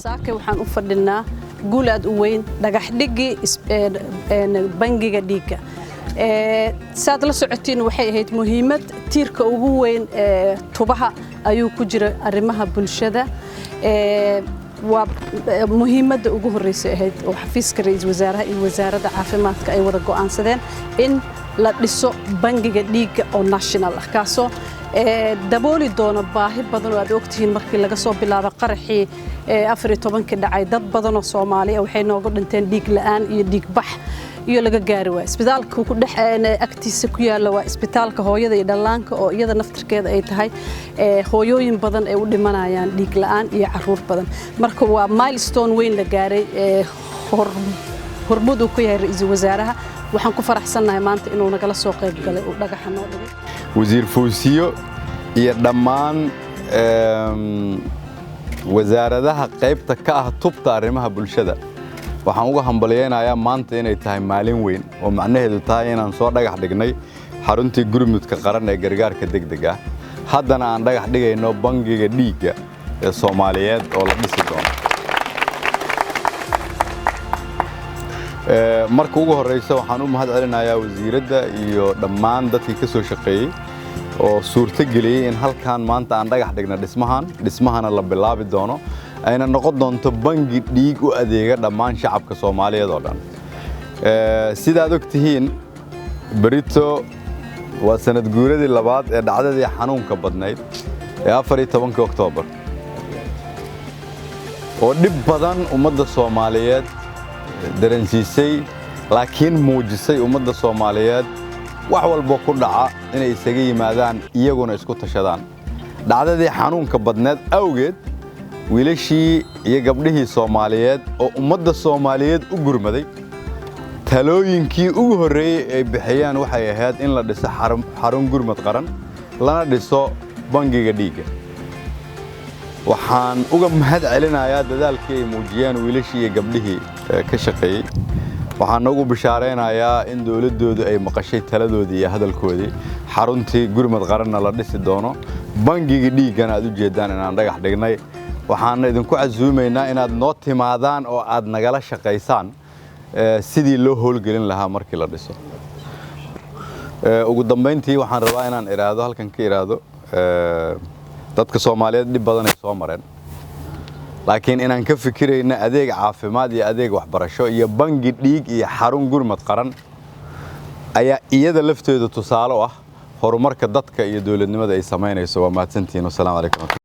saaka waxaan u fadhinaa guul aad u weyn dhagax dhigi bangiga dhiigga saad la socotiin waxay ahayd muhiimad tiirka ugu weyn tubaha ayuu ku jira arrimaha bulshada waa muhiimadda ugu horeysay ahayd oo xafiiska ra'iisul wasaaraha iyo wasaaradda caafimaadka ay wada go'aansadeen in la dhiso bangiga dhiigga oo national ah kaasoo dabooli doona baahi badan oo aad ogtihiin markii laga soo bilaabo qaraxii 14 dhacay dad badan oo Soomaaliya waxay nooga dhinteen dhiig la'aan iyo dhiig bax iyo laga gaari waa isbitaalka ku dhaxeena agtiisa ku yaala waa isbitaalka hooyada iyo dhallaanka oo iyada naftirkeeda ay tahay hooyooyin badan ay u dhimanayaan dhiig la'aan iyo caruur badan marka waa milestone weyn la gaaray hormud uu ku yahay ra'iisul wasaaraha waxaan ku faraxsanahay maanta inuu nagala soo qayb galay oo dhagaxa noo dhigay wasiir Fawsiyo iyo dhammaan wasaaradaha qaybta ka ah tubta arrimaha bulshada waxaan uga hambalyeeynaa maanta inay tahay maalin weyn oo macnaheedu tahay inaan soo dhagax dhignay xaruntii gurmudka qaran ee gargaarka degdega haddana aan dhagax dhigayno bangiga dhiigga ee Soomaaliyeed oo la dhisi doono marka ugu horeysa waxaan u mahad celinayaa wasiiradda iyo dhammaan dadkii ka soo shaqeeyay oo suurta geliyay in halkaan maanta aan dhagax dhigna dhismahana la bilaabi doono ayna noqon doonto bangi dhiig u adeega dhammaan shacabka Soomaaliyeed oo dhan sidaad ogtihiin barito waa sanad guuradii labaad ee dhacdadii xanuunka badnayd ee 14 Oktoobar oo dib badan ummadda Soomaaliyeed dareensiisay laakiin muujisay ummadda Soomaaliyeed wax walba ku dhaca inay isaga yimaadaan iyaguna isku tashadaan dhacdadii xanuunka badneed awgeed wiilashii iyo gabdhihii Soomaaliyeed oo ummadda Soomaaliyeed u gurmaday talooyinkii ugu horeeyay ay bixiyaan waxay ahayd in la dhiso xarun gurmad qaran lana dhiso bangiga dhiigga waxaan uga mahad celinayaa dadaalkii ay muujiyeen wiilashii iyo gabdhihii ka shaqeeyay waxaan ugu bishaareeynayaa in dawladoodu ay maqashay taladoodii iyo hadalkoodii xaruntii gurmad qaranna la dhisi doono bangiga dhiiggana aad u jeedaan inaan dhagax dhignay waxaan idinku casuumaynaa inaad noo timaadaan oo aad nagala shaqeysaan sidii loo howlgelin lahaa markii la dhiso ugu dambeyntii waxaan rabaa inaan iraado halkan ka iraado dadka Soomaaliyeed dib badan ay soo mareen laakiin inaan ka fikirayna adeeg caafimaad iyo adeeg waxbarasho iyo bangi dhiig iyo xarun gurmad qaran ayaa iyada lafteedu tusaale ah horumarka dadka iyo dawladnimada ay sameynayso waa mahadsantiin. Assalaamu calaykum.